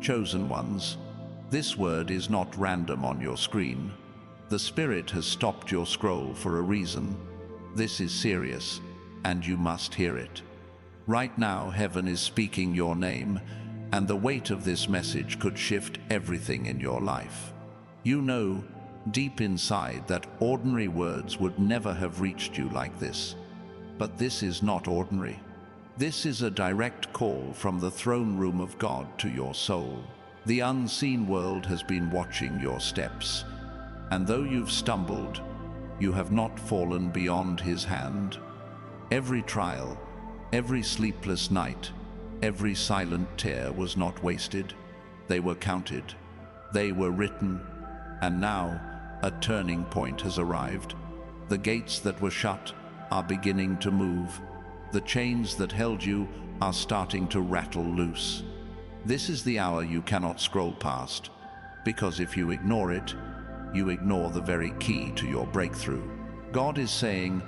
Chosen ones, this word is not random on your screen. The Spirit has stopped your scroll for a reason. This is serious, and you must hear it. Right now, heaven is speaking your name, and the weight of this message could shift everything in your life. You know, deep inside, that ordinary words would never have reached you like this. But this is not ordinary. This is a direct call from the throne room of God to your soul. The unseen world has been watching your steps, and though you've stumbled, you have not fallen beyond His hand. Every trial, every sleepless night, every silent tear was not wasted. They were counted, they were written, and now a turning point has arrived. The gates that were shut are beginning to move. The chains that held you are starting to rattle loose. This is the hour you cannot scroll past, because if you ignore it, you ignore the very key to your breakthrough. God is saying,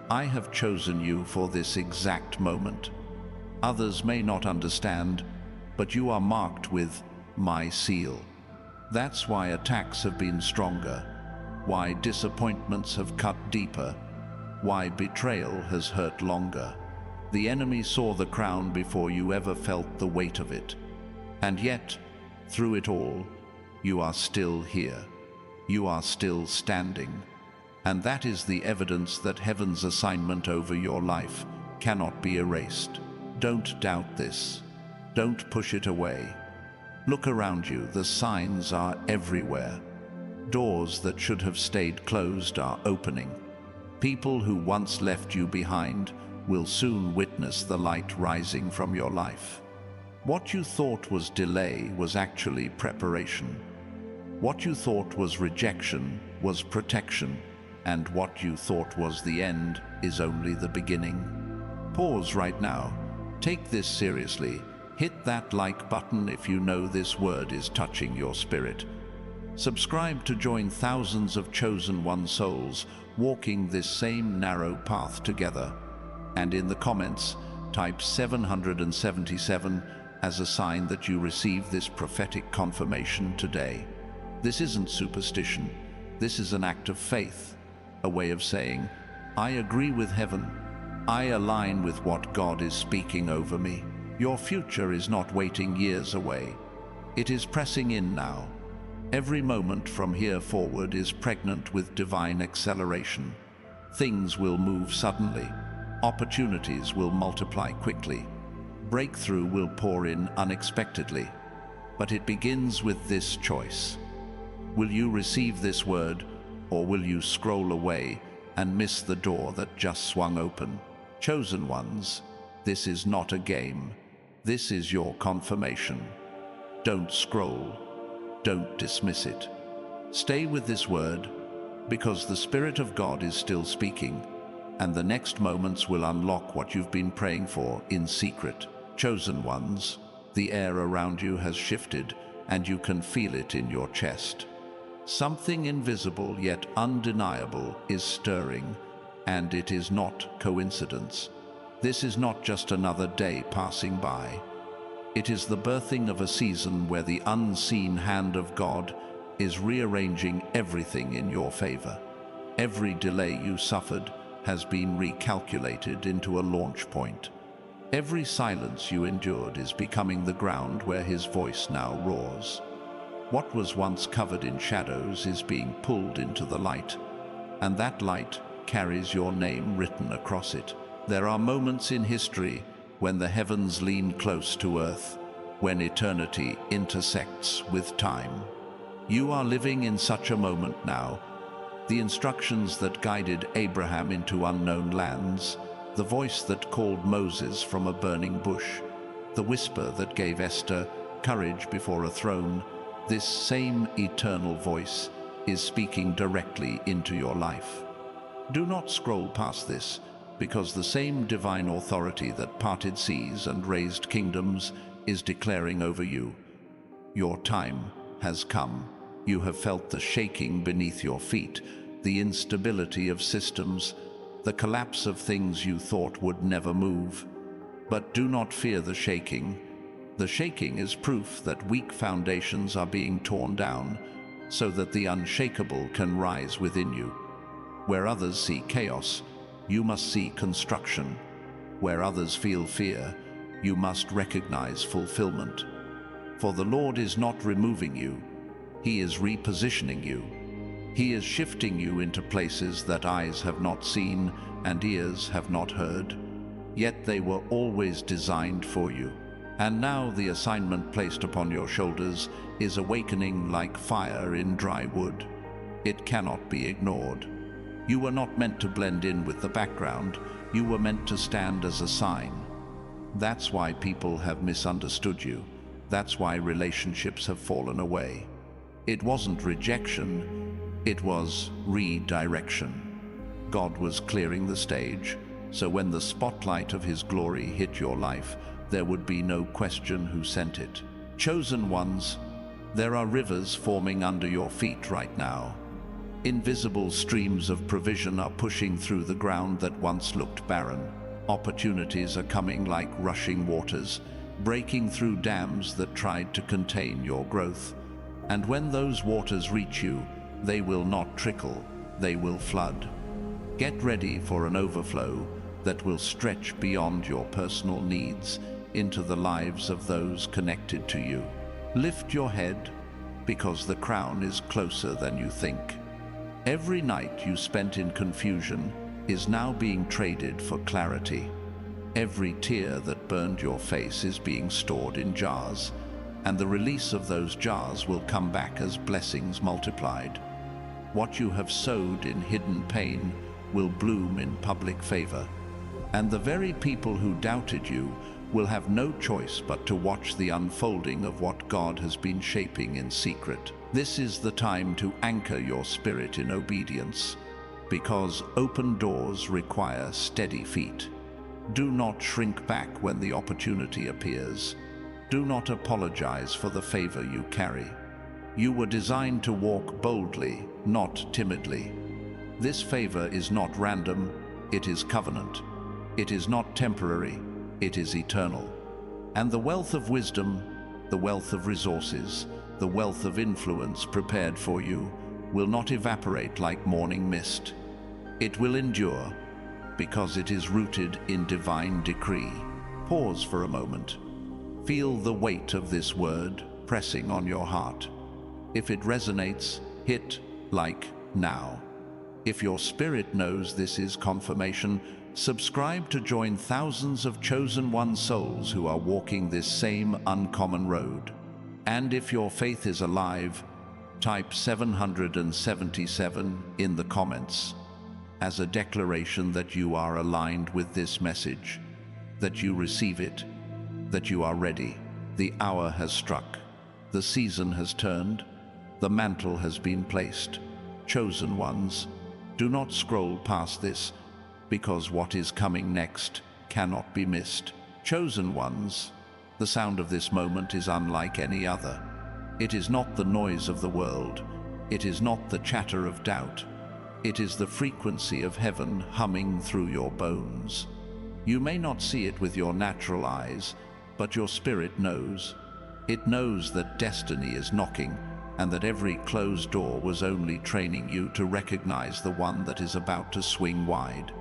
I have chosen you for this exact moment. Others may not understand, but you are marked with my seal. That's why attacks have been stronger, why disappointments have cut deeper, why betrayal has hurt longer. The enemy saw the crown before you ever felt the weight of it. And yet, through it all, you are still here. You are still standing. And that is the evidence that heaven's assignment over your life cannot be erased. Don't doubt this. Don't push it away. Look around you, the signs are everywhere. Doors that should have stayed closed are opening. People who once left you behind will soon witness the light rising from your life. What you thought was delay was actually preparation. What you thought was rejection was protection, and what you thought was the end is only the beginning. Pause right now. Take this seriously. Hit that like button if you know this word is touching your spirit. Subscribe to join thousands of chosen one souls walking this same narrow path together. And in the comments, type 777 as a sign that you receive this prophetic confirmation today. This isn't superstition. This is an act of faith, a way of saying, I agree with heaven. I align with what God is speaking over me. Your future is not waiting years away. It is pressing in now. Every moment from here forward is pregnant with divine acceleration. Things will move suddenly. Opportunities will multiply quickly. Breakthrough will pour in unexpectedly. But it begins with this choice. Will you receive this word, or will you scroll away and miss the door that just swung open? Chosen ones, this is not a game. This is your confirmation. Don't scroll. Don't dismiss it. Stay with this word, because the Spirit of God is still speaking, and the next moments will unlock what you've been praying for in secret. Chosen ones, the air around you has shifted, and you can feel it in your chest. Something invisible yet undeniable is stirring, and it is not coincidence. This is not just another day passing by. It is the birthing of a season where the unseen hand of God is rearranging everything in your favor. Every delay you suffered has been recalculated into a launch point. Every silence you endured is becoming the ground where His voice now roars. What was once covered in shadows is being pulled into the light, and that light carries your name written across it. There are moments in history when the heavens lean close to earth, when eternity intersects with time. You are living in such a moment now. The instructions that guided Abraham into unknown lands, the voice that called Moses from a burning bush, the whisper that gave Esther courage before a throne, this same eternal voice is speaking directly into your life. Do not scroll past this, because the same divine authority that parted seas and raised kingdoms is declaring over you. Your time has come. You have felt the shaking beneath your feet, the instability of systems, the collapse of things you thought would never move. But do not fear the shaking. The shaking is proof that weak foundations are being torn down so that the unshakable can rise within you. Where others see chaos, you must see construction. Where others feel fear, you must recognize fulfillment. For the Lord is not removing you, He is repositioning you. He is shifting you into places that eyes have not seen and ears have not heard, yet they were always designed for you. And now the assignment placed upon your shoulders is awakening like fire in dry wood. It cannot be ignored. You were not meant to blend in with the background, you were meant to stand as a sign. That's why people have misunderstood you. That's why relationships have fallen away. It wasn't rejection, it was redirection. God was clearing the stage, so when the spotlight of His glory hit your life, there would be no question who sent it. Chosen ones, there are rivers forming under your feet right now. Invisible streams of provision are pushing through the ground that once looked barren. Opportunities are coming like rushing waters, breaking through dams that tried to contain your growth. And when those waters reach you, they will not trickle, they will flood. Get ready for an overflow that will stretch beyond your personal needs into the lives of those connected to you. Lift your head, because the crown is closer than you think. Every night you spent in confusion is now being traded for clarity. Every tear that burned your face is being stored in jars, and the release of those jars will come back as blessings multiplied. What you have sowed in hidden pain will bloom in public favor, and the very people who doubted you will have no choice but to watch the unfolding of what God has been shaping in secret. This is the time to anchor your spirit in obedience, because open doors require steady feet. Do not shrink back when the opportunity appears. Do not apologize for the favor you carry. You were designed to walk boldly, not timidly. This favor is not random, it is covenant. It is not temporary, it is eternal. And the wealth of wisdom, the wealth of resources, the wealth of influence prepared for you will not evaporate like morning mist. It will endure, because it is rooted in divine decree. Pause for a moment. Feel the weight of this word pressing on your heart. If it resonates, hit like now. If your spirit knows this is confirmation, subscribe to join thousands of chosen one souls who are walking this same uncommon road. And if your faith is alive, type 777 in the comments as a declaration that you are aligned with this message, that you receive it, that you are ready. The hour has struck, the season has turned, the mantle has been placed. Chosen ones, do not scroll past this, because what is coming next cannot be missed. Chosen ones, the sound of this moment is unlike any other. It is not the noise of the world. It is not the chatter of doubt. It is the frequency of heaven humming through your bones. You may not see it with your natural eyes, but your spirit knows. It knows that destiny is knocking, and that every closed door was only training you to recognize the one that is about to swing wide.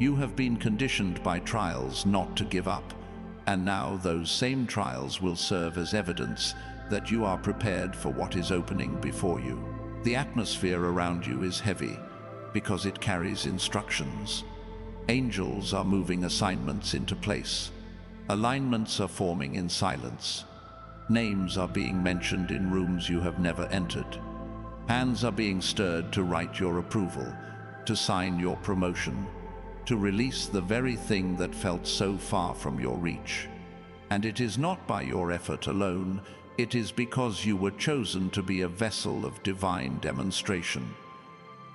You have been conditioned by trials not to give up, and now those same trials will serve as evidence that you are prepared for what is opening before you. The atmosphere around you is heavy, because it carries instructions. Angels are moving assignments into place. Alignments are forming in silence. Names are being mentioned in rooms you have never entered. Hands are being stirred to write your approval, to sign your promotion, to release the very thing that felt so far from your reach. And it is not by your effort alone, it is because you were chosen to be a vessel of divine demonstration.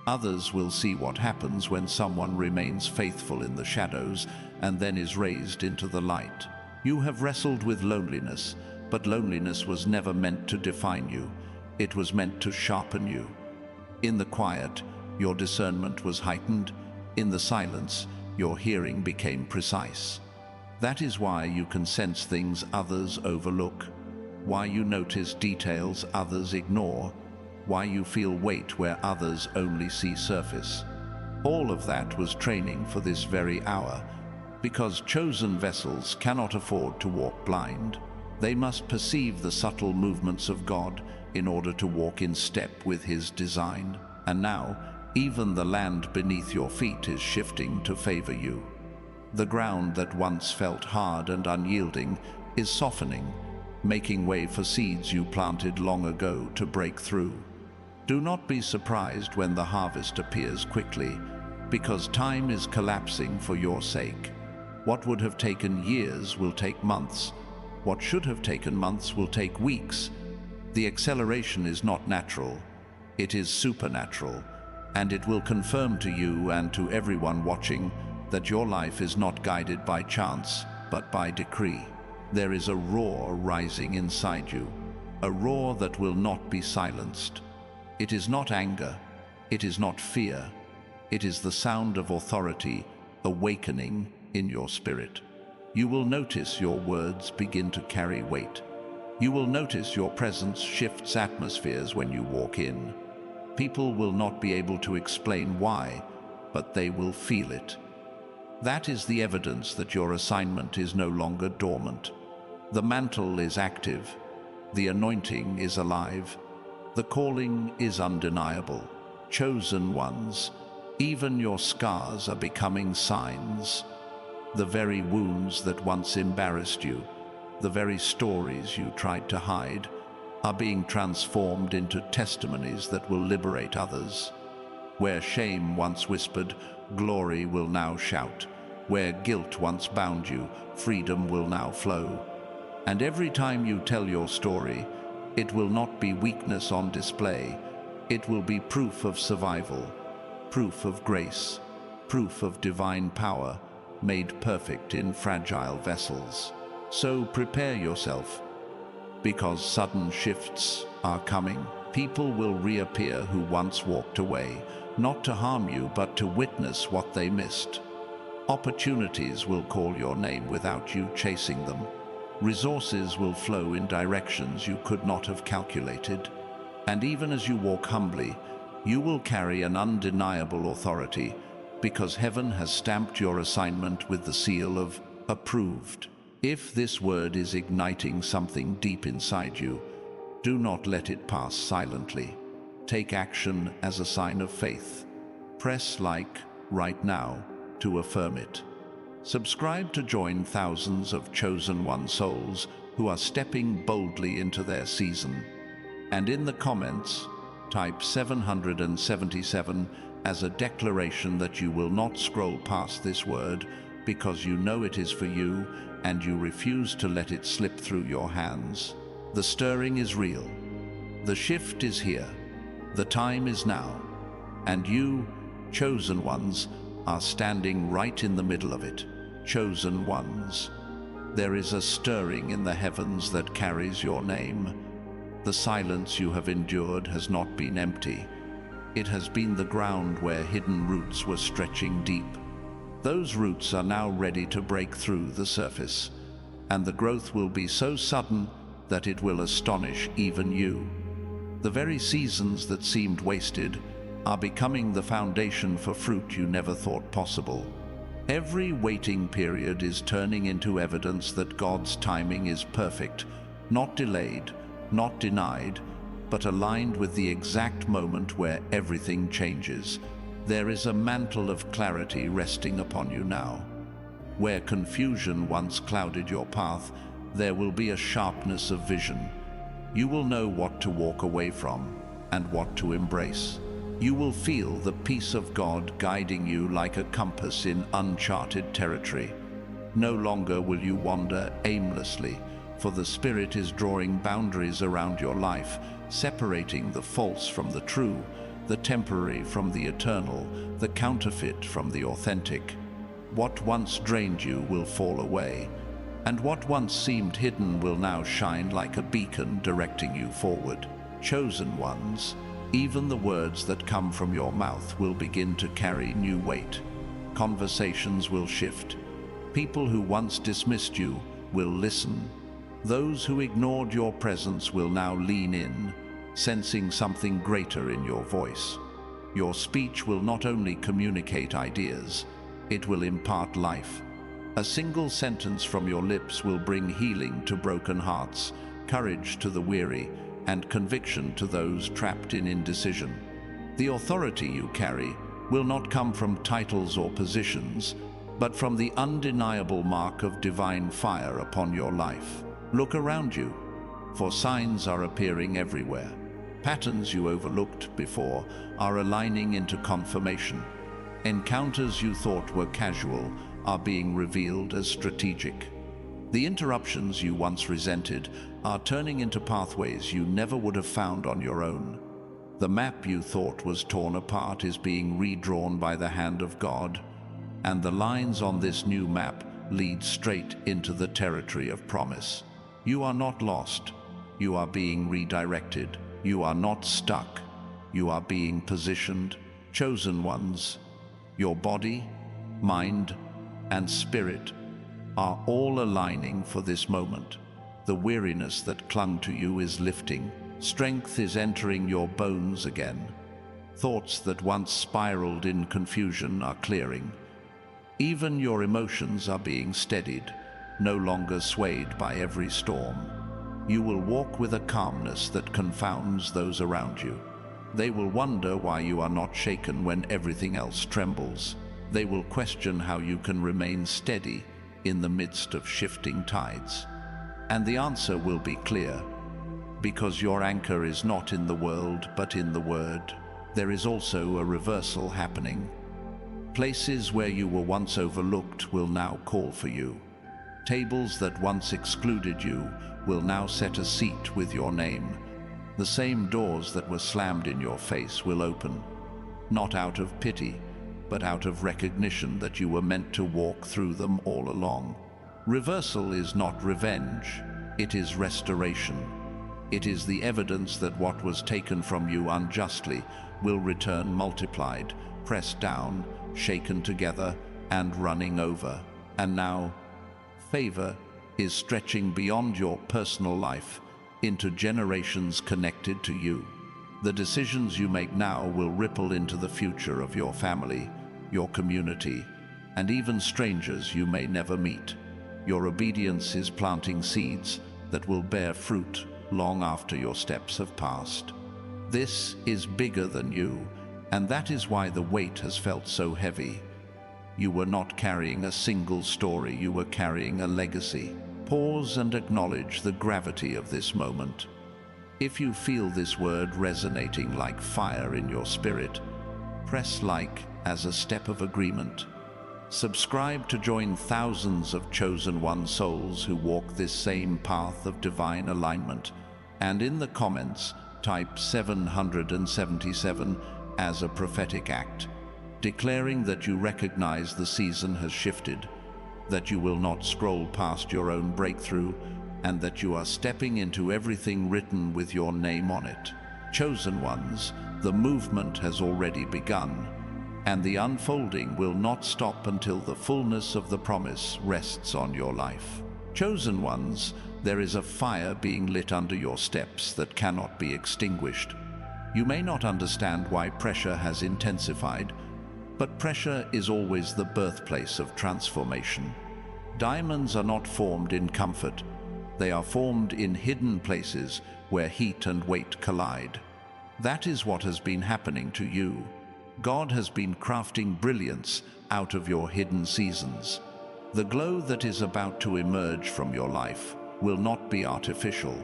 Others will see what happens when someone remains faithful in the shadows and then is raised into the light. You have wrestled with loneliness, but loneliness was never meant to define you. It was meant to sharpen you. In the quiet, your discernment was heightened. In the silence, your hearing became precise. That is why you can sense things others overlook, why you notice details others ignore, why you feel weight where others only see surface. All of that was training for this very hour, because chosen vessels cannot afford to walk blind. They must perceive the subtle movements of God in order to walk in step with His design. And now, even the land beneath your feet is shifting to favor you. The ground that once felt hard and unyielding is softening, making way for seeds you planted long ago to break through. Do not be surprised when the harvest appears quickly, because time is collapsing for your sake. What would have taken years will take months. What should have taken months will take weeks. The acceleration is not natural, it is supernatural, and it will confirm to you and to everyone watching that your life is not guided by chance, but by decree. There is a roar rising inside you, a roar that will not be silenced. It is not anger, it is not fear, it is the sound of authority awakening in your spirit. You will notice your words begin to carry weight. You will notice your presence shifts atmospheres when you walk in. People will not be able to explain why, but they will feel it. That is the evidence that your assignment is no longer dormant. The mantle is active. The anointing is alive. The calling is undeniable. Chosen ones, even your scars are becoming signs. The very wounds that once embarrassed you, the very stories you tried to hide, are being transformed into testimonies that will liberate others. Where shame once whispered, glory will now shout. Where guilt once bound you, freedom will now flow. And every time you tell your story, it will not be weakness on display. It will be proof of survival, proof of grace, proof of divine power, made perfect in fragile vessels. So prepare yourself, because sudden shifts are coming. People will reappear who once walked away, not to harm you, but to witness what they missed. Opportunities will call your name without you chasing them. Resources will flow in directions you could not have calculated. And even as you walk humbly, you will carry an undeniable authority, because heaven has stamped your assignment with the seal of approved. If this word is igniting something deep inside you, do not let it pass silently. Take action as a sign of faith. Press like right now to affirm it. Subscribe to join thousands of chosen one souls who are stepping boldly into their season. And in the comments, type 777 as a declaration that you will not scroll past this word, because you know it is for you and you refuse to let it slip through your hands. The stirring is real. The shift is here. The time is now. And you, chosen ones, are standing right in the middle of it. Chosen ones. There is a stirring in the heavens that carries your name. The silence you have endured has not been empty. It has been the ground where hidden roots were stretching deep. Those roots are now ready to break through the surface, and the growth will be so sudden that it will astonish even you. The very seasons that seemed wasted are becoming the foundation for fruit you never thought possible. Every waiting period is turning into evidence that God's timing is perfect, not delayed, not denied, but aligned with the exact moment where everything changes. There is a mantle of clarity resting upon you now. Where confusion once clouded your path, there will be a sharpness of vision. You will know what to walk away from and what to embrace. You will feel the peace of God guiding you like a compass in uncharted territory. No longer will you wander aimlessly, for the Spirit is drawing boundaries around your life, separating the false from the true, the temporary from the eternal, the counterfeit from the authentic. What once drained you will fall away, and what once seemed hidden will now shine like a beacon directing you forward. Chosen ones, even the words that come from your mouth will begin to carry new weight. Conversations will shift. People who once dismissed you will listen. Those who ignored your presence will now lean in, sensing something greater in your voice. Your speech will not only communicate ideas, it will impart life. A single sentence from your lips will bring healing to broken hearts, courage to the weary, and conviction to those trapped in indecision. The authority you carry will not come from titles or positions, but from the undeniable mark of divine fire upon your life. Look around you, for signs are appearing everywhere. Patterns you overlooked before are aligning into confirmation. Encounters you thought were casual are being revealed as strategic. The interruptions you once resented are turning into pathways you never would have found on your own. The map you thought was torn apart is being redrawn by the hand of God, and the lines on this new map lead straight into the territory of promise. You are not lost. You are being redirected. You are not stuck. You are being positioned. Chosen ones, your body, mind, and spirit are all aligning for this moment. The weariness that clung to you is lifting. Strength is entering your bones again. Thoughts that once spiraled in confusion are clearing. Even your emotions are being steadied, no longer swayed by every storm. You will walk with a calmness that confounds those around you. They will wonder why you are not shaken when everything else trembles. They will question how you can remain steady in the midst of shifting tides. And the answer will be clear, because your anchor is not in the world but in the Word. There is also a reversal happening. Places where you were once overlooked will now call for you. Tables that once excluded you will now set a seat with your name. The same doors that were slammed in your face will open, not out of pity, but out of recognition that you were meant to walk through them all along. Reversal is not revenge, it is restoration. It is the evidence that what was taken from you unjustly will return multiplied, pressed down, shaken together, and running over. And now, favor is stretching beyond your personal life into generations connected to you. The decisions you make now will ripple into the future of your family, your community, and even strangers you may never meet. Your obedience is planting seeds that will bear fruit long after your steps have passed. This is bigger than you, and that is why the weight has felt so heavy. You were not carrying a single story, you were carrying a legacy. Pause and acknowledge the gravity of this moment. If you feel this word resonating like fire in your spirit, press like as a step of agreement. Subscribe to join thousands of chosen one souls who walk this same path of divine alignment. And in the comments, type 777 as a prophetic act, declaring that you recognize the season has shifted, that you will not scroll past your own breakthrough, and that you are stepping into everything written with your name on it. Chosen ones, the movement has already begun, and the unfolding will not stop until the fullness of the promise rests on your life. Chosen ones, there is a fire being lit under your steps that cannot be extinguished. You may not understand why pressure has intensified, but pressure is always the birthplace of transformation. Diamonds are not formed in comfort. They are formed in hidden places where heat and weight collide. That is what has been happening to you. God has been crafting brilliance out of your hidden seasons. The glow that is about to emerge from your life will not be artificial.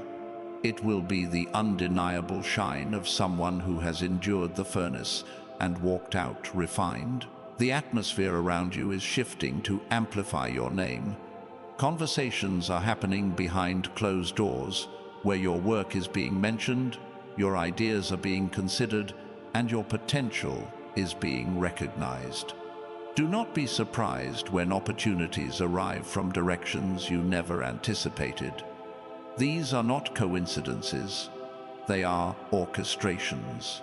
It will be the undeniable shine of someone who has endured the furnace and walked out refined. The atmosphere around you is shifting to amplify your name. Conversations are happening behind closed doors, where your work is being mentioned, your ideas are being considered, and your potential is being recognized. Do not be surprised when opportunities arrive from directions you never anticipated. These are not coincidences, they are orchestrations.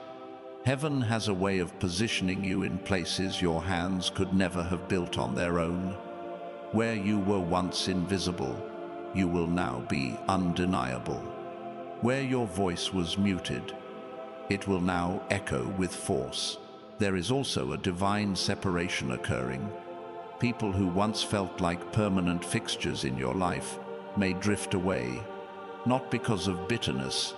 Heaven has a way of positioning you in places your hands could never have built on their own. Where you were once invisible, you will now be undeniable. Where your voice was muted, it will now echo with force. There is also a divine separation occurring. People who once felt like permanent fixtures in your life may drift away, not because of bitterness,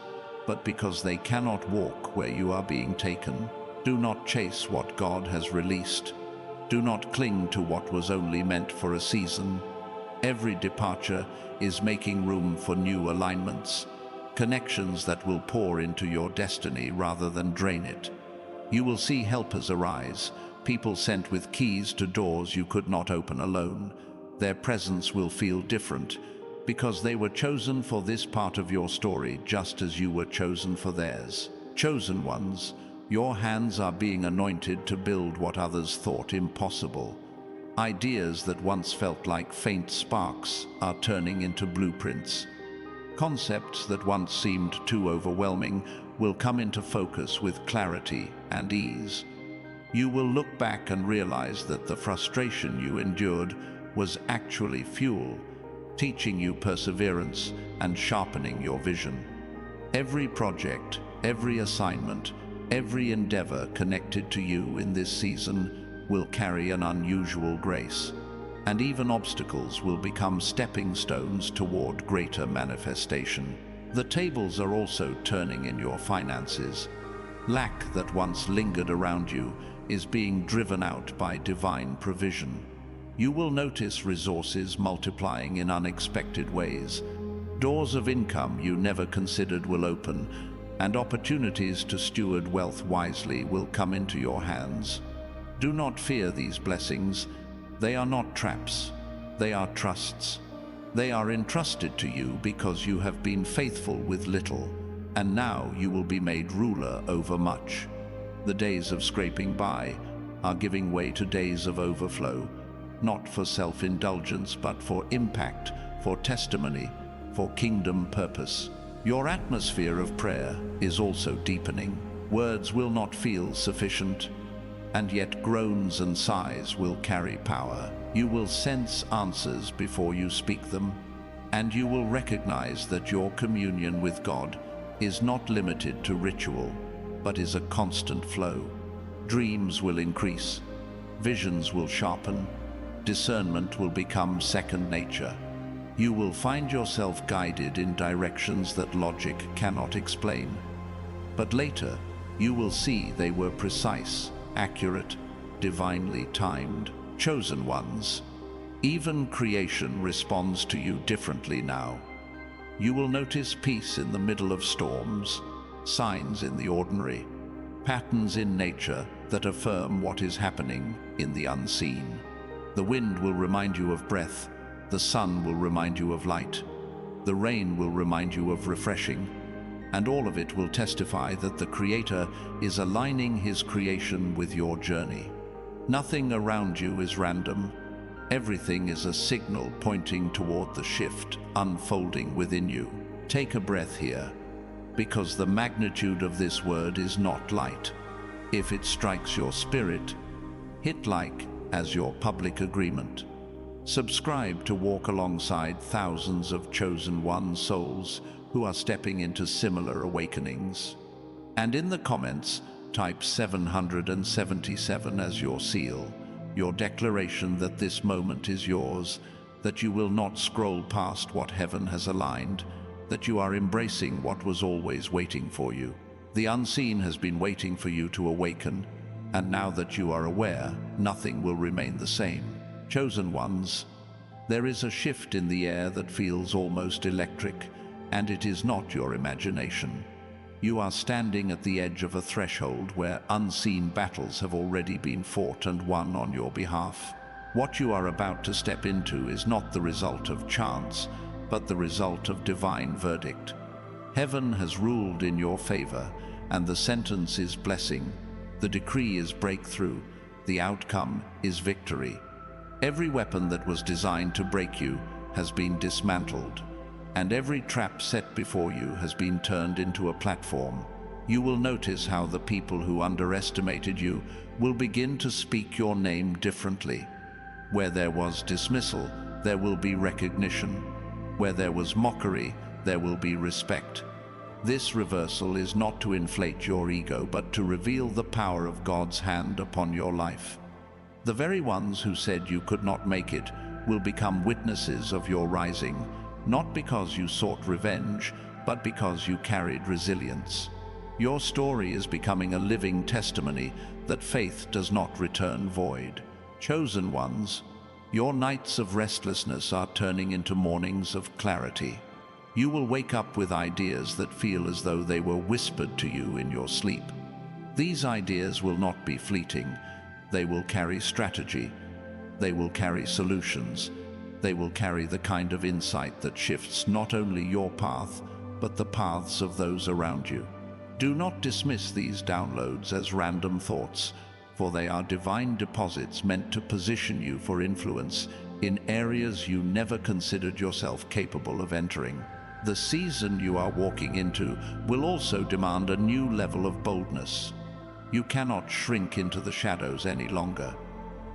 but because they cannot walk where you are being taken. Do not chase what God has released. Do not cling to what was only meant for a season. Every departure is making room for new alignments, connections that will pour into your destiny rather than drain it. You will see helpers arise, people sent with keys to doors you could not open alone. Their presence will feel different, because they were chosen for this part of your story just as you were chosen for theirs. Chosen ones, your hands are being anointed to build what others thought impossible. Ideas that once felt like faint sparks are turning into blueprints. Concepts that once seemed too overwhelming will come into focus with clarity and ease. You will look back and realize that the frustration you endured was actually fuel, teaching you perseverance and sharpening your vision. Every project, every assignment, every endeavor connected to you in this season will carry an unusual grace, and even obstacles will become stepping stones toward greater manifestation. The tables are also turning in your finances. Lack that once lingered around you is being driven out by divine provision. You will notice resources multiplying in unexpected ways. Doors of income you never considered will open, and opportunities to steward wealth wisely will come into your hands. Do not fear these blessings. They are not traps. They are trusts. They are entrusted to you because you have been faithful with little, and now you will be made ruler over much. The days of scraping by are giving way to days of overflow, not for self-indulgence but for impact, for testimony, for kingdom purpose. Your atmosphere of prayer is also deepening. Words will not feel sufficient, and yet groans and sighs will carry power. You will sense answers before you speak them, and you will recognize that your communion with God is not limited to ritual, but is a constant flow. Dreams will increase, visions will sharpen, discernment will become second nature. You will find yourself guided in directions that logic cannot explain. But later, you will see they were precise, accurate, divinely timed. Chosen ones. Even creation responds to you differently now. You will notice peace in the middle of storms, signs in the ordinary, patterns in nature that affirm what is happening in the unseen. The wind will remind you of breath, the sun will remind you of light, the rain will remind you of refreshing, and all of it will testify that the Creator is aligning His creation with your journey. Nothing around you is random. Everything is a signal pointing toward the shift unfolding within you. Take a breath here, because the magnitude of this word is not light. If it strikes your spirit, hit like as your public agreement. Subscribe to walk alongside thousands of chosen one souls who are stepping into similar awakenings. And in the comments, type 777 as your seal, your declaration that this moment is yours, that you will not scroll past what heaven has aligned, that you are embracing what was always waiting for you. The unseen has been waiting for you to awaken, and now that you are aware, nothing will remain the same. Chosen ones, there is a shift in the air that feels almost electric, and it is not your imagination. You are standing at the edge of a threshold where unseen battles have already been fought and won on your behalf. What you are about to step into is not the result of chance, but the result of divine verdict. Heaven has ruled in your favor, and the sentence is blessing. The decree is breakthrough. The outcome is victory. Every weapon that was designed to break you has been dismantled, and every trap set before you has been turned into a platform. You will notice how the people who underestimated you will begin to speak your name differently. Where there was dismissal, there will be recognition. Where there was mockery, there will be respect. This reversal is not to inflate your ego, but to reveal the power of God's hand upon your life. The very ones who said you could not make it will become witnesses of your rising, not because you sought revenge, but because you carried resilience. Your story is becoming a living testimony that faith does not return void. Chosen ones, your nights of restlessness are turning into mornings of clarity. You will wake up with ideas that feel as though they were whispered to you in your sleep. These ideas will not be fleeting. They will carry strategy. They will carry solutions. They will carry the kind of insight that shifts not only your path, but the paths of those around you. Do not dismiss these downloads as random thoughts, for they are divine deposits meant to position you for influence in areas you never considered yourself capable of entering. The season you are walking into will also demand a new level of boldness. You cannot shrink into the shadows any longer.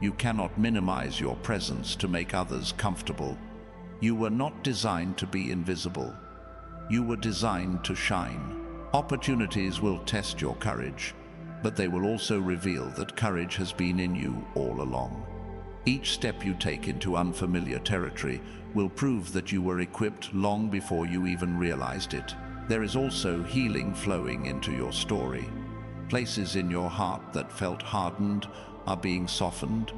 You cannot minimize your presence to make others comfortable. You were not designed to be invisible. You were designed to shine. Opportunities will test your courage, but they will also reveal that courage has been in you all along. Each step you take into unfamiliar territory will prove that you were equipped long before you even realized it. There is also healing flowing into your story. Places in your heart that felt hardened are being softened.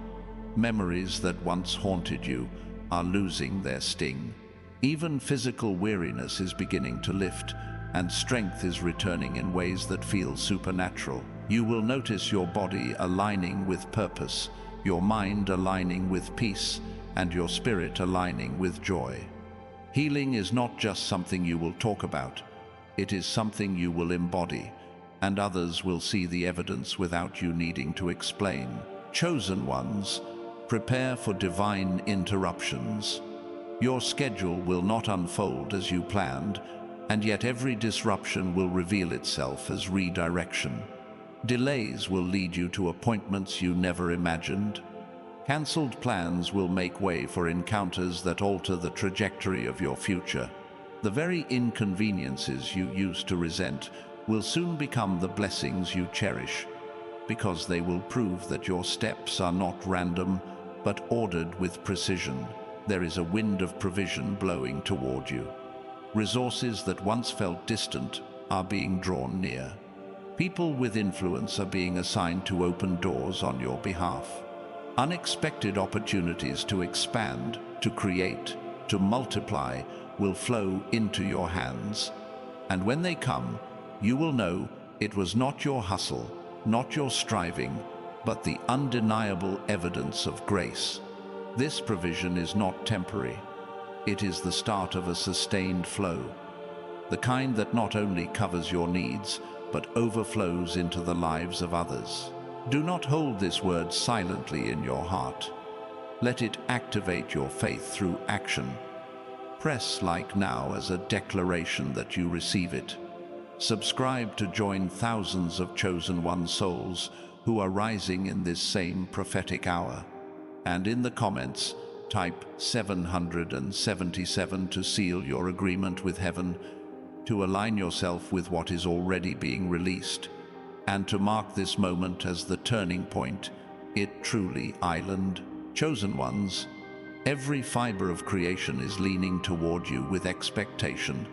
Memories that once haunted you are losing their sting. Even physical weariness is beginning to lift, and strength is returning in ways that feel supernatural. You will notice your body aligning with purpose, your mind aligning with peace, and your spirit aligning with joy. Healing is not just something you will talk about. It is something you will embody, and others will see the evidence without you needing to explain. Chosen ones, prepare for divine interruptions. Your schedule will not unfold as you planned, and yet every disruption will reveal itself as redirection. Delays will lead you to appointments you never imagined. Cancelled plans will make way for encounters that alter the trajectory of your future. The very inconveniences you used to resent will soon become the blessings you cherish, because they will prove that your steps are not random, but ordered with precision. There is a wind of provision blowing toward you. Resources that once felt distant are being drawn near. People with influence are being assigned to open doors on your behalf. Unexpected opportunities to expand, to create, to multiply will flow into your hands. And when they come, you will know it was not your hustle, not your striving, but the undeniable evidence of grace. This provision is not temporary. It is the start of a sustained flow, the kind that not only covers your needs, but overflows into the lives of others. Do not hold this word silently in your heart. Let it activate your faith through action. Press like now as a declaration that you receive it. Subscribe to join thousands of chosen one souls who are rising in this same prophetic hour. And in the comments, type 777 to seal your agreement with heaven, to align yourself with what is already being released, and to mark this moment as the turning point. It truly island. Chosen ones, every fiber of creation is leaning toward you with expectation,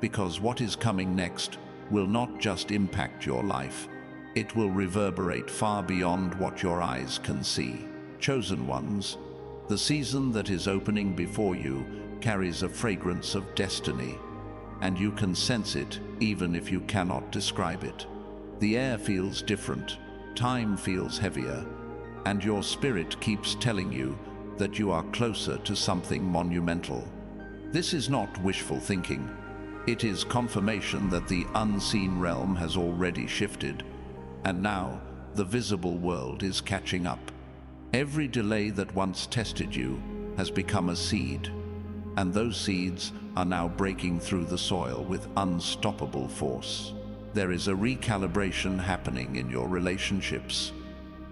because what is coming next will not just impact your life, it will reverberate far beyond what your eyes can see. Chosen ones, the season that is opening before you carries a fragrance of destiny, and you can sense it even if you cannot describe it. The air feels different, time feels heavier, and your spirit keeps telling you that you are closer to something monumental. This is not wishful thinking. It is confirmation that the unseen realm has already shifted, and now the visible world is catching up. Every delay that once tested you has become a seed, and those seeds are now breaking through the soil with unstoppable force. There is a recalibration happening in your relationships.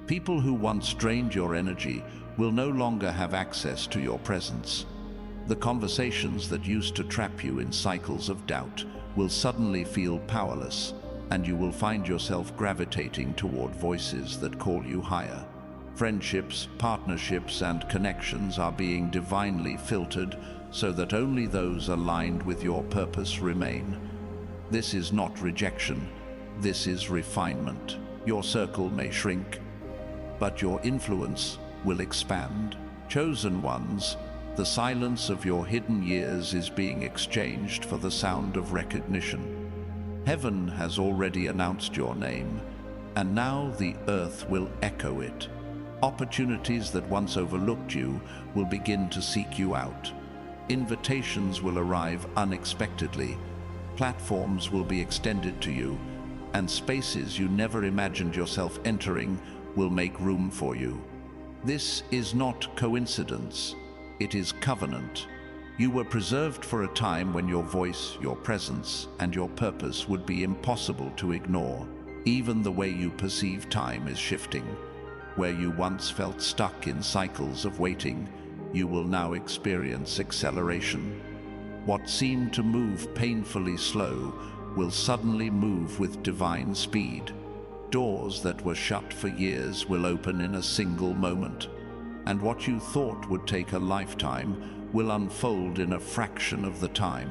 People who once drained your energy will no longer have access to your presence. The conversations that used to trap you in cycles of doubt will suddenly feel powerless, and you will find yourself gravitating toward voices that call you higher. Friendships, partnerships, and connections are being divinely filtered so that only those aligned with your purpose remain. This is not rejection, this is refinement. Your circle may shrink, but your influence will expand. Chosen ones, the silence of your hidden years is being exchanged for the sound of recognition. Heaven has already announced your name, and now the earth will echo it. Opportunities that once overlooked you will begin to seek you out. Invitations will arrive unexpectedly. Platforms will be extended to you, and spaces you never imagined yourself entering will make room for you. This is not coincidence, it is covenant. You were preserved for a time when your voice, your presence, and your purpose would be impossible to ignore. Even the way you perceive time is shifting. Where you once felt stuck in cycles of waiting, you will now experience acceleration. What seemed to move painfully slow will suddenly move with divine speed. Doors that were shut for years will open in a single moment, and what you thought would take a lifetime will unfold in a fraction of the time.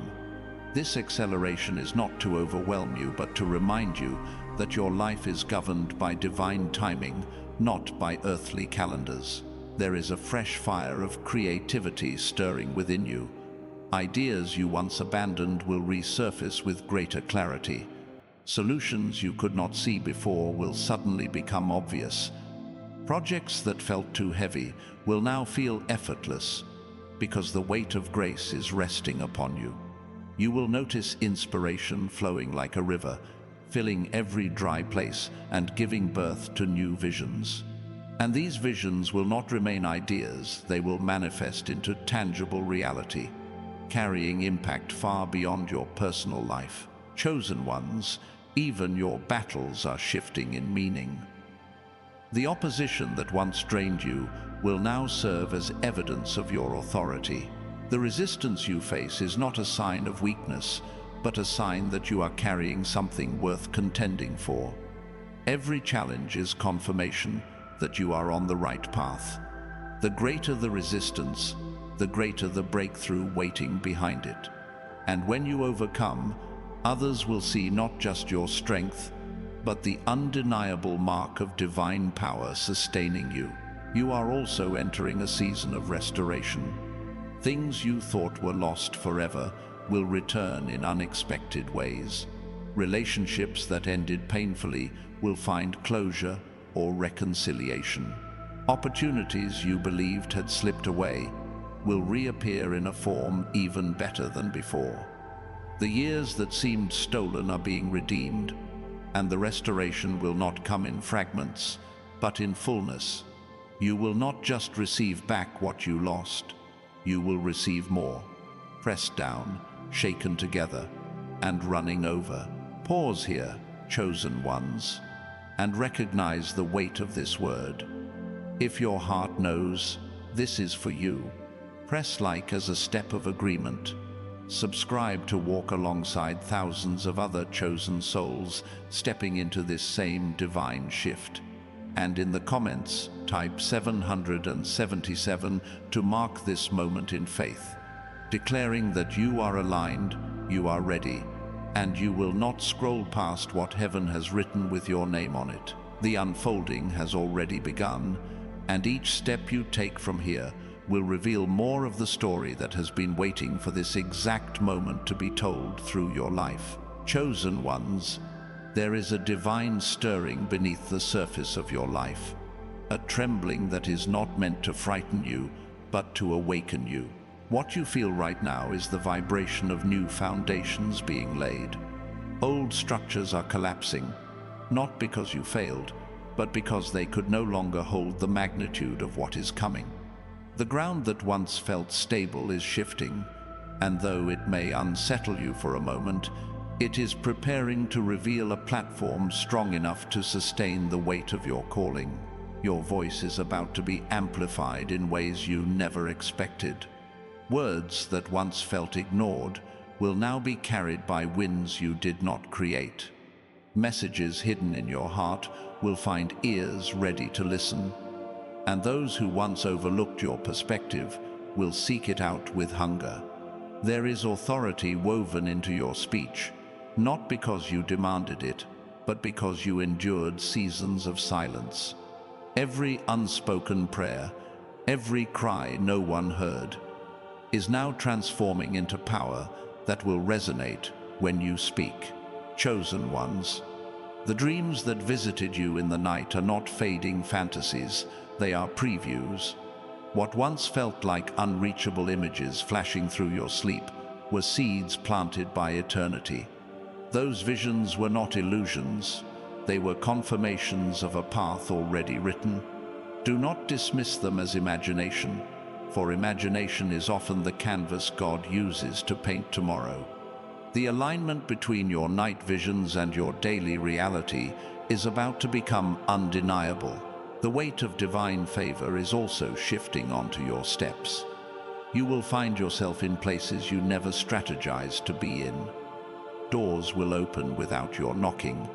This acceleration is not to overwhelm you, but to remind you that your life is governed by divine timing, not by earthly calendars. There is a fresh fire of creativity stirring within you. Ideas you once abandoned will resurface with greater clarity. Solutions you could not see before will suddenly become obvious. Projects that felt too heavy will now feel effortless, because the weight of grace is resting upon you. You will notice inspiration flowing like a river, filling every dry place and giving birth to new visions. And these visions will not remain ideas, they will manifest into tangible reality, carrying impact far beyond your personal life. Chosen ones, even your battles are shifting in meaning. The opposition that once drained you will now serve as evidence of your authority. The resistance you face is not a sign of weakness, but a sign that you are carrying something worth contending for. Every challenge is confirmation that you are on the right path. The greater the resistance, the greater the breakthrough waiting behind it. And when you overcome, others will see not just your strength, but the undeniable mark of divine power sustaining you. You are also entering a season of restoration. Things you thought were lost forever will return in unexpected ways. Relationships that ended painfully will find closure or reconciliation. Opportunities you believed had slipped away will reappear in a form even better than before. The years that seemed stolen are being redeemed, and the restoration will not come in fragments, but in fullness. You will not just receive back what you lost, you will receive more, pressed down, shaken together, and running over. Pause here, chosen ones, and recognize the weight of this word. If your heart knows this is for you, press like as a step of agreement. Subscribe to walk alongside thousands of other chosen souls stepping into this same divine shift. And in the comments, type 777 to mark this moment in faith, declaring that you are aligned, you are ready, and you will not scroll past what heaven has written with your name on it. The unfolding has already begun, and each step you take from here will reveal more of the story that has been waiting for this exact moment to be told through your life. Chosen ones, there is a divine stirring beneath the surface of your life, a trembling that is not meant to frighten you, but to awaken you. What you feel right now is the vibration of new foundations being laid. Old structures are collapsing, not because you failed, but because they could no longer hold the magnitude of what is coming. The ground that once felt stable is shifting, and though it may unsettle you for a moment, it is preparing to reveal a platform strong enough to sustain the weight of your calling. Your voice is about to be amplified in ways you never expected. Words that once felt ignored will now be carried by winds you did not create. Messages hidden in your heart will find ears ready to listen. And those who once overlooked your perspective will seek it out with hunger. There is authority woven into your speech, not because you demanded it, but because you endured seasons of silence. Every unspoken prayer, every cry no one heard, is now transforming into power that will resonate when you speak. Chosen ones, the dreams that visited you in the night are not fading fantasies, they are previews. What once felt like unreachable images flashing through your sleep were seeds planted by eternity. Those visions were not illusions, they were confirmations of a path already written. Do not dismiss them as imagination, for imagination is often the canvas God uses to paint tomorrow. The alignment between your night visions and your daily reality is about to become undeniable. The weight of divine favor is also shifting onto your steps. You will find yourself in places you never strategized to be in. Doors will open without your knocking.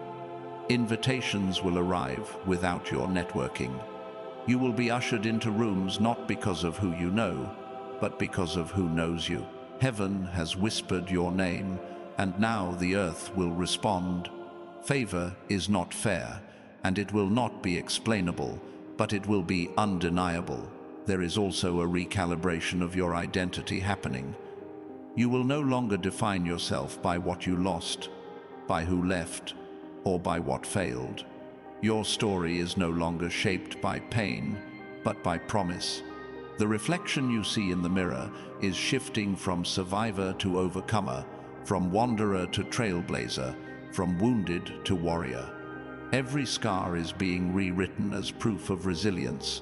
Invitations will arrive without your networking. You will be ushered into rooms not because of who you know, but because of who knows you. Heaven has whispered your name, and now the earth will respond. Favor is not fair, and it will not be explainable, but it will be undeniable. There is also a recalibration of your identity happening. You will no longer define yourself by what you lost, by who left, or by what failed. Your story is no longer shaped by pain, but by promise. The reflection you see in the mirror is shifting from survivor to overcomer, from wanderer to trailblazer, from wounded to warrior. Every scar is being rewritten as proof of resilience.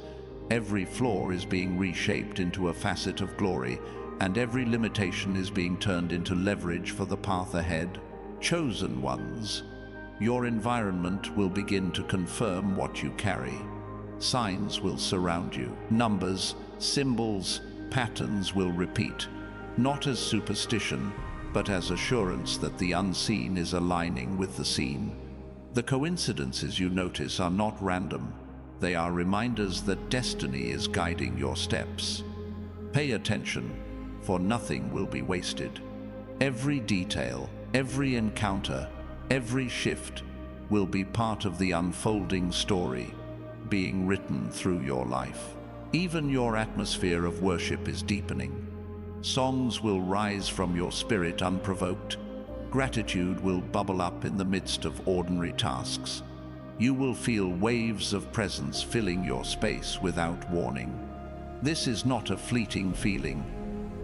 Every flaw is being reshaped into a facet of glory, and every limitation is being turned into leverage for the path ahead. Chosen ones, your environment will begin to confirm what you carry. Signs will surround you. Numbers, symbols, patterns will repeat, not as superstition, but as assurance that the unseen is aligning with the seen. The coincidences you notice are not random. They are reminders that destiny is guiding your steps. Pay attention, for nothing will be wasted. Every detail, every encounter, every shift will be part of the unfolding story being written through your life. Even your atmosphere of worship is deepening. Songs will rise from your spirit unprovoked. Gratitude will bubble up in the midst of ordinary tasks. You will feel waves of presence filling your space without warning. This is not a fleeting feeling.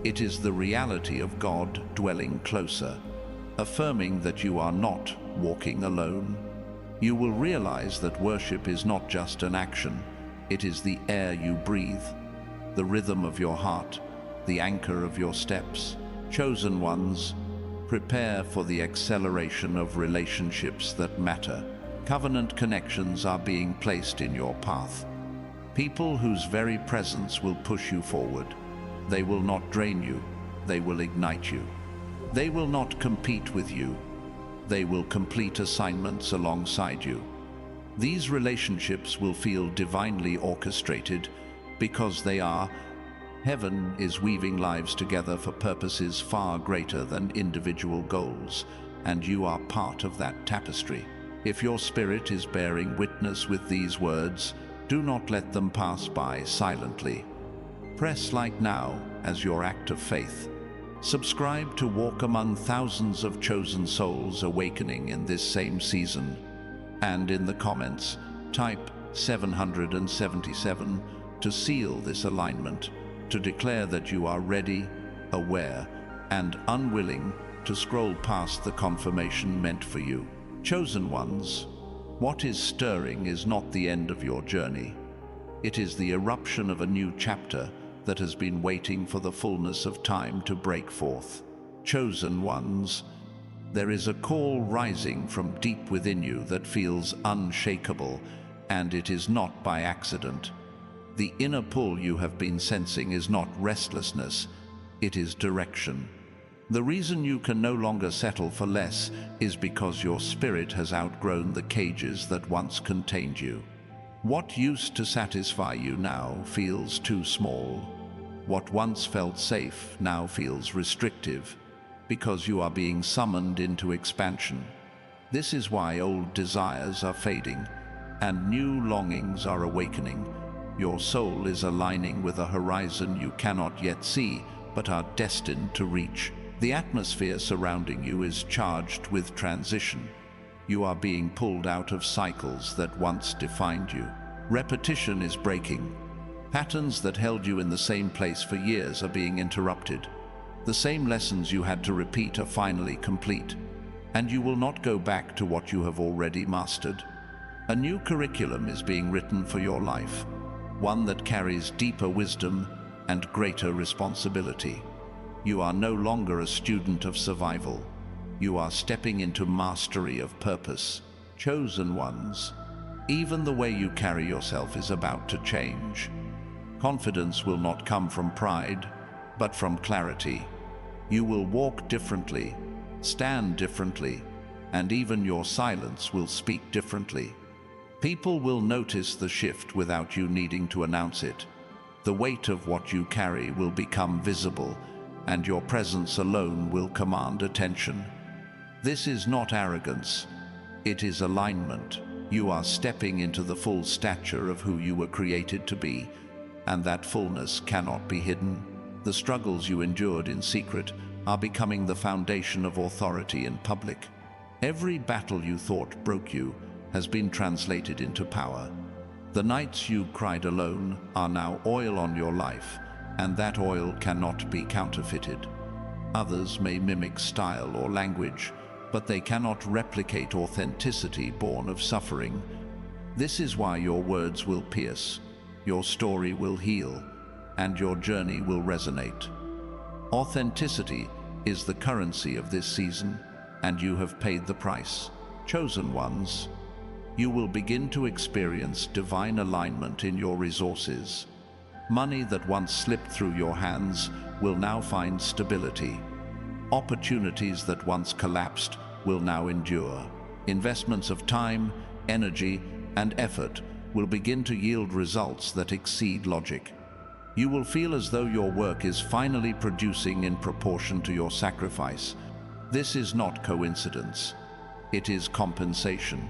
It is the reality of God dwelling closer, affirming that you are not walking alone. You will realize that worship is not just an action, it is the air you breathe, the rhythm of your heart, the anchor of your steps. Chosen ones, prepare for the acceleration of relationships that matter. Covenant connections are being placed in your path. People whose very presence will push you forward. They will not drain you, they will ignite you. They will not compete with you. They will complete assignments alongside you. These relationships will feel divinely orchestrated because they are. Heaven is weaving lives together for purposes far greater than individual goals, and you are part of that tapestry. If your spirit is bearing witness with these words, do not let them pass by silently. Press like now as your act of faith. Subscribe to walk among thousands of chosen souls awakening in this same season. And in the comments, type 777 to seal this alignment, to declare that you are ready, aware, and unwilling to scroll past the confirmation meant for you. Chosen ones, what is stirring is not the end of your journey. It is the eruption of a new chapter that has been waiting for the fullness of time to break forth. Chosen ones, there is a call rising from deep within you that feels unshakable, and it is not by accident. The inner pull you have been sensing is not restlessness, it is direction. The reason you can no longer settle for less is because your spirit has outgrown the cages that once contained you. What used to satisfy you now feels too small. What once felt safe now feels restrictive, because you are being summoned into expansion. This is why old desires are fading, and new longings are awakening. Your soul is aligning with a horizon you cannot yet see, but are destined to reach. The atmosphere surrounding you is charged with transition. You are being pulled out of cycles that once defined you. Repetition is breaking. Patterns that held you in the same place for years are being interrupted. The same lessons you had to repeat are finally complete, and you will not go back to what you have already mastered. A new curriculum is being written for your life, one that carries deeper wisdom and greater responsibility. You are no longer a student of survival. You are stepping into mastery of purpose. Chosen ones. Even the way you carry yourself is about to change. Confidence will not come from pride, but from clarity. You will walk differently, stand differently, and even your silence will speak differently. People will notice the shift without you needing to announce it. The weight of what you carry will become visible, and your presence alone will command attention. This is not arrogance, it is alignment. You are stepping into the full stature of who you were created to be, and that fullness cannot be hidden. The struggles you endured in secret are becoming the foundation of authority in public. Every battle you thought broke you has been translated into power. The nights you cried alone are now oil on your life, and that oil cannot be counterfeited. Others may mimic style or language, but they cannot replicate authenticity born of suffering. This is why your words will pierce, your story will heal, and your journey will resonate. Authenticity is the currency of this season, and you have paid the price. Chosen ones, you will begin to experience divine alignment in your resources. Money that once slipped through your hands will now find stability. Opportunities that once collapsed will now endure. Investments of time, energy, and effort will begin to yield results that exceed logic. You will feel as though your work is finally producing in proportion to your sacrifice. This is not coincidence. It is compensation.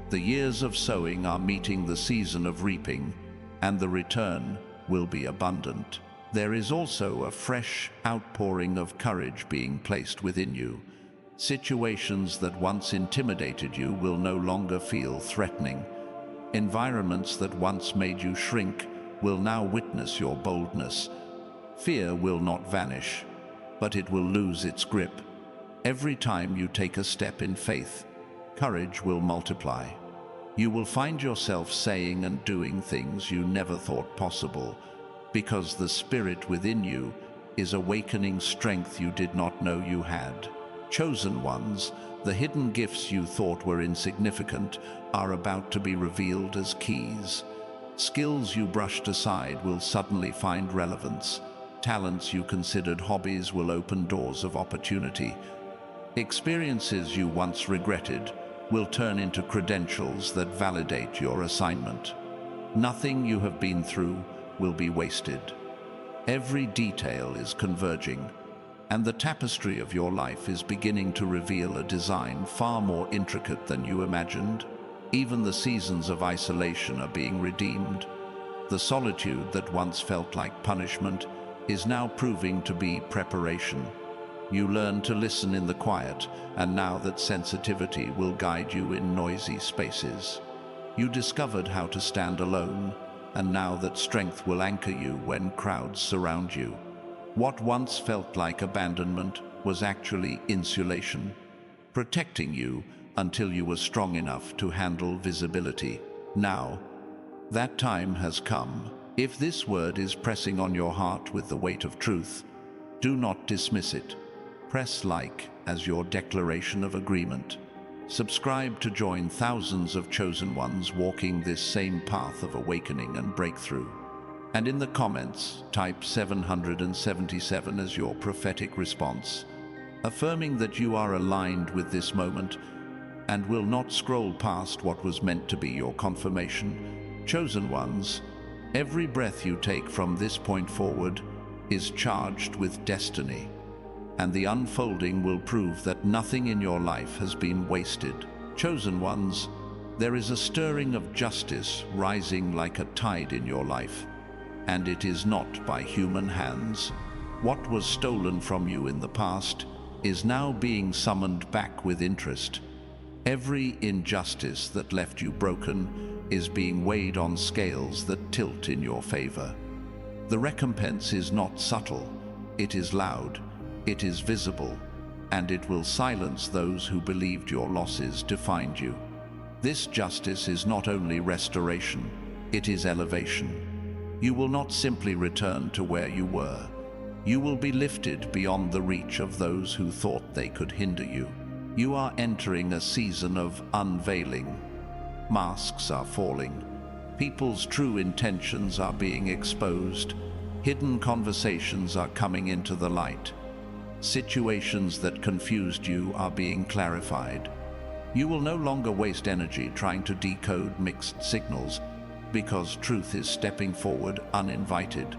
The years of sowing are meeting the season of reaping, and the return will be abundant. There is also a fresh outpouring of courage being placed within you. Situations that once intimidated you will no longer feel threatening. Environments that once made you shrink will now witness your boldness. Fear will not vanish, but it will lose its grip. Every time you take a step in faith, courage will multiply. You will find yourself saying and doing things you never thought possible, because the spirit within you is awakening strength you did not know you had. Chosen ones, the hidden gifts you thought were insignificant are about to be revealed as keys. Skills you brushed aside will suddenly find relevance. Talents you considered hobbies will open doors of opportunity. Experiences you once regretted will turn into credentials that validate your assignment. Nothing you have been through will be wasted. Every detail is converging, and the tapestry of your life is beginning to reveal a design far more intricate than you imagined. Even the seasons of isolation are being redeemed. The solitude that once felt like punishment is now proving to be preparation. You learn to listen in the quiet, and now that sensitivity will guide you in noisy spaces. You discovered how to stand alone, and now that strength will anchor you when crowds surround you. What once felt like abandonment was actually insulation, protecting you until you were strong enough to handle visibility. Now, that time has come. If this word is pressing on your heart with the weight of truth, do not dismiss it. Press like as your declaration of agreement. Subscribe to join thousands of chosen ones walking this same path of awakening and breakthrough. And in the comments, type 777 as your prophetic response, affirming that you are aligned with this moment and will not scroll past what was meant to be your confirmation. Chosen ones, every breath you take from this point forward is charged with destiny, and the unfolding will prove that nothing in your life has been wasted. Chosen ones, there is a stirring of justice rising like a tide in your life, and it is not by human hands. What was stolen from you in the past is now being summoned back with interest. Every injustice that left you broken is being weighed on scales that tilt in your favor. The recompense is not subtle, it is loud, it is visible, and it will silence those who believed your losses defined you. This justice is not only restoration, it is elevation. You will not simply return to where you were. You will be lifted beyond the reach of those who thought they could hinder you. You are entering a season of unveiling. Masks are falling. People's true intentions are being exposed. Hidden conversations are coming into the light. Situations that confused you are being clarified. You will no longer waste energy trying to decode mixed signals, because truth is stepping forward uninvited.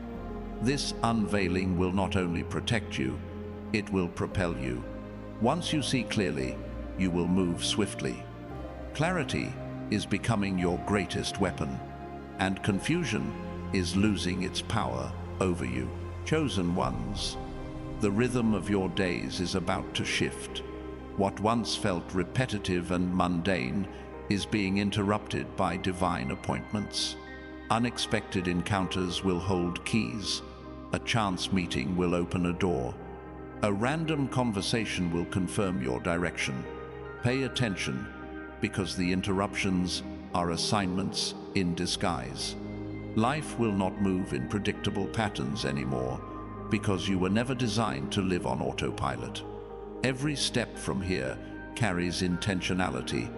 This unveiling will not only protect you, it will propel you. Once you see clearly, you will move swiftly. Clarity is becoming your greatest weapon, and confusion is losing its power over you. Chosen ones, the rhythm of your days is about to shift. What once felt repetitive and mundane is being interrupted by divine appointments. Unexpected encounters will hold keys. A chance meeting will open a door. A random conversation will confirm your direction. Pay attention, because the interruptions are assignments in disguise. Life will not move in predictable patterns anymore, because you were never designed to live on autopilot. Every step from here carries intentionality,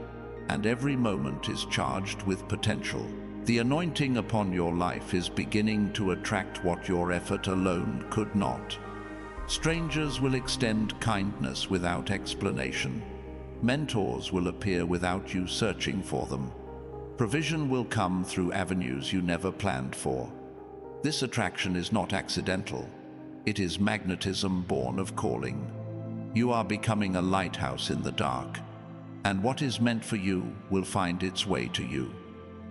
and every moment is charged with potential. The anointing upon your life is beginning to attract what your effort alone could not. Strangers will extend kindness without explanation. Mentors will appear without you searching for them. Provision will come through avenues you never planned for. This attraction is not accidental. It is magnetism born of calling. You are becoming a lighthouse in the dark, and what is meant for you will find its way to you.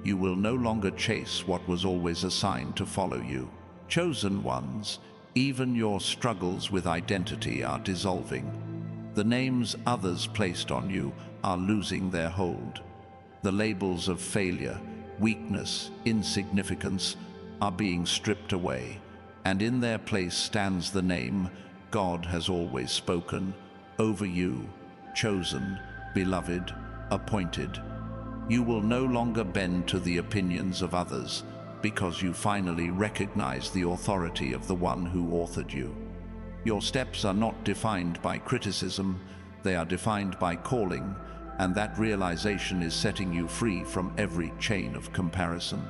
You will no longer chase what was always assigned to follow you. Chosen ones, even your struggles with identity are dissolving. The names others placed on you are losing their hold. The labels of failure, weakness, insignificance are being stripped away, and in their place stands the name God has always spoken over you: chosen, beloved, appointed. You will no longer bend to the opinions of others, because you finally recognize the authority of the one who authored you. Your steps are not defined by criticism, they are defined by calling, and that realization is setting you free from every chain of comparison.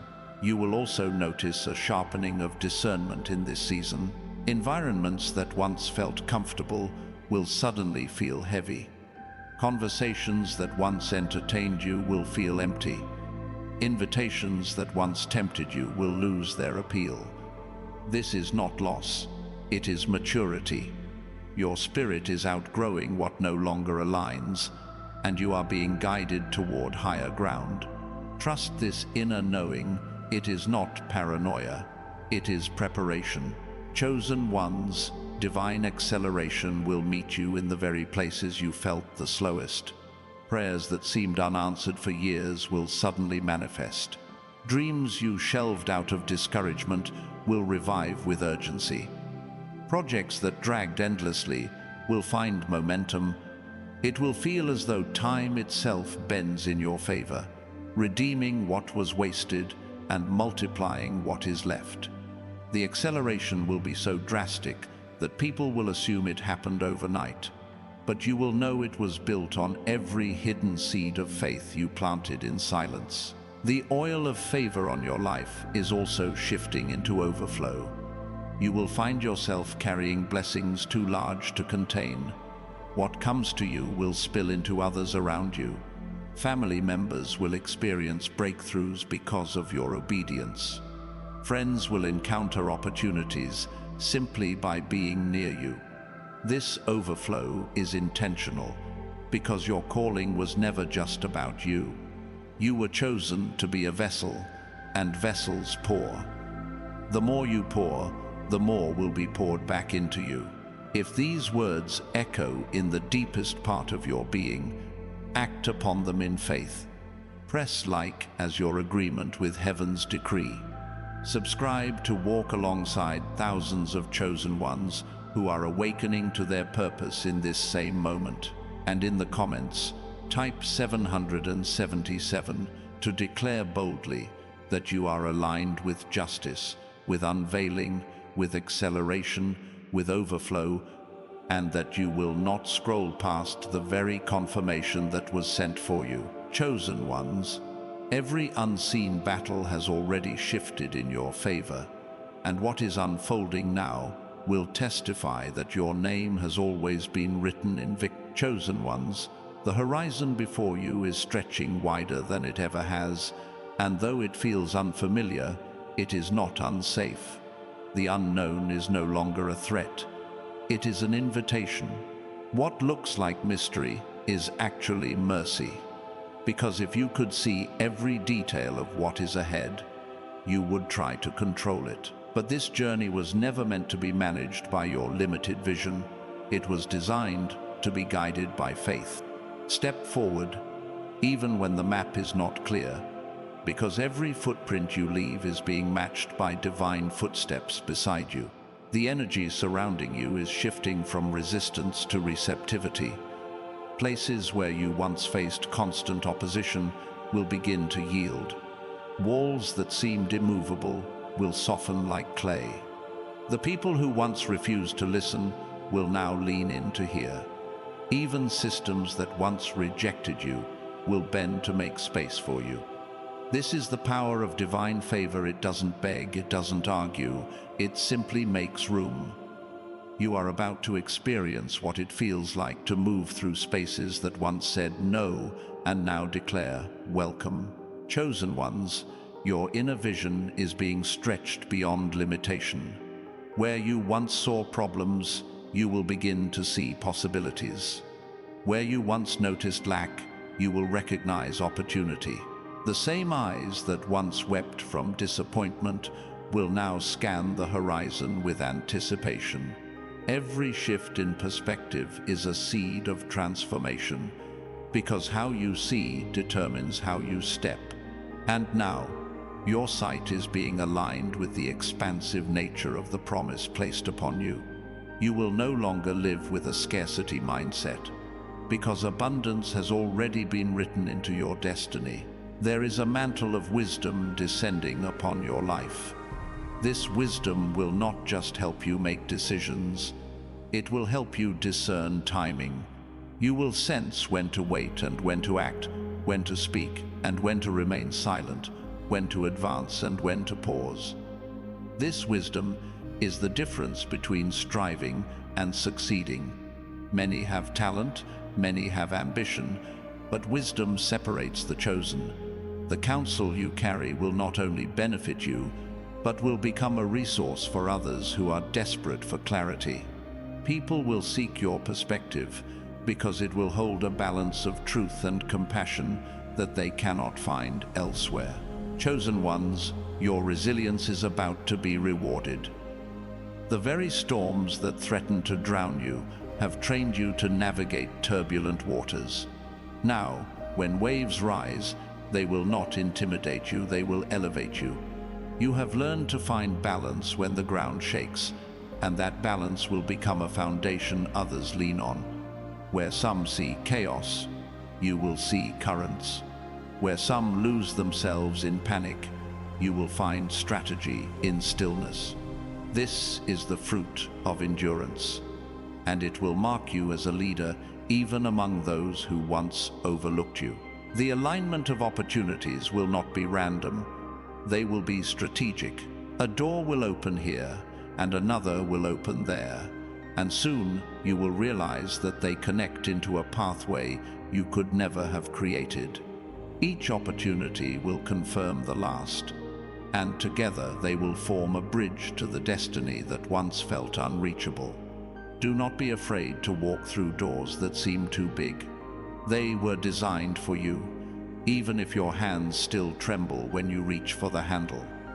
You will also notice a sharpening of discernment in this season. Environments that once felt comfortable will suddenly feel heavy. Conversations that once entertained you will feel empty. Invitations that once tempted you will lose their appeal. This is not loss, it is maturity. Your spirit is outgrowing what no longer aligns, and you are being guided toward higher ground. Trust this inner knowing. It is not paranoia, it is preparation. Chosen ones, divine acceleration will meet you in the very places you felt the slowest. Prayers that seemed unanswered for years will suddenly manifest. Dreams you shelved out of discouragement will revive with urgency. Projects that dragged endlessly will find momentum. It will feel as though time itself bends in your favor, redeeming what was wasted and multiplying what is left. The acceleration will be so drastic that people will assume it happened overnight. but you will know it was built on every hidden seed of faith you planted in silence. The oil of favor on your life is also shifting into overflow. You will find yourself carrying blessings too large to contain. What comes to you will spill into others around you. Family members will experience breakthroughs because of your obedience. Friends will encounter opportunities simply by being near you. This overflow is intentional because your calling was never just about you. You were chosen to be a vessel, and vessels pour. The more you pour, the more will be poured back into you. If these words echo in the deepest part of your being, act upon them in faith. Press like as your agreement with heaven's decree. Subscribe to walk alongside thousands of chosen ones who are awakening to their purpose in this same moment. And in the comments, type 777 to declare boldly that you are aligned with justice, with unveiling, with acceleration, with overflow, and that you will not scroll past the very confirmation that was sent for you. Chosen ones, every unseen battle has already shifted in your favor, and what is unfolding now will testify that your name has always been written in chosen ones. The horizon before you is stretching wider than it ever has, and though it feels unfamiliar, it is not unsafe. The unknown is no longer a threat. It is an invitation. What looks like mystery is actually mercy. Because if you could see every detail of what is ahead, you would try to control it. But this journey was never meant to be managed by your limited vision. It was designed to be guided by faith. Step forward, even when the map is not clear, because every footprint you leave is being matched by divine footsteps beside you. The energy surrounding you is shifting from resistance to receptivity. Places where you once faced constant opposition will begin to yield. Walls that seemed immovable will soften like clay. The people who once refused to listen will now lean in to hear. Even systems that once rejected you will bend to make space for you. This is the power of divine favor. It doesn't beg, it doesn't argue, it simply makes room. You are about to experience what it feels like to move through spaces that once said no and now declare welcome. Chosen ones, your inner vision is being stretched beyond limitation. Where you once saw problems, you will begin to see possibilities. Where you once noticed lack, you will recognize opportunity. The same eyes that once wept from disappointment will now scan the horizon with anticipation. Every shift in perspective is a seed of transformation, because how you see determines how you step. And now, your sight is being aligned with the expansive nature of the promise placed upon you. You will no longer live with a scarcity mindset, because abundance has already been written into your destiny. There is a mantle of wisdom descending upon your life. This wisdom will not just help you make decisions, it will help you discern timing. You will sense when to wait and when to act, when to speak and when to remain silent, when to advance and when to pause. This wisdom is the difference between striving and succeeding. Many have talent, many have ambition, but wisdom separates the chosen. The counsel you carry will not only benefit you, but will become a resource for others who are desperate for clarity. People will seek your perspective because it will hold a balance of truth and compassion that they cannot find elsewhere. Chosen ones, your resilience is about to be rewarded. The very storms that threaten to drown you have trained you to navigate turbulent waters. Now, when waves rise, they will not intimidate you, they will elevate you. You have learned to find balance when the ground shakes, and that balance will become a foundation others lean on. Where some see chaos, you will see currents. Where some lose themselves in panic, you will find strategy in stillness. This is the fruit of endurance, and it will mark you as a leader even among those who once overlooked you. The alignment of opportunities will not be random. They will be strategic. A door will open here, and another will open there, and soon you will realize that they connect into a pathway you could never have created. Each opportunity will confirm the last, and together they will form a bridge to the destiny that once felt unreachable. Do not be afraid to walk through doors that seem too big. They were designed for you, even if your hands still tremble when you reach for the handle.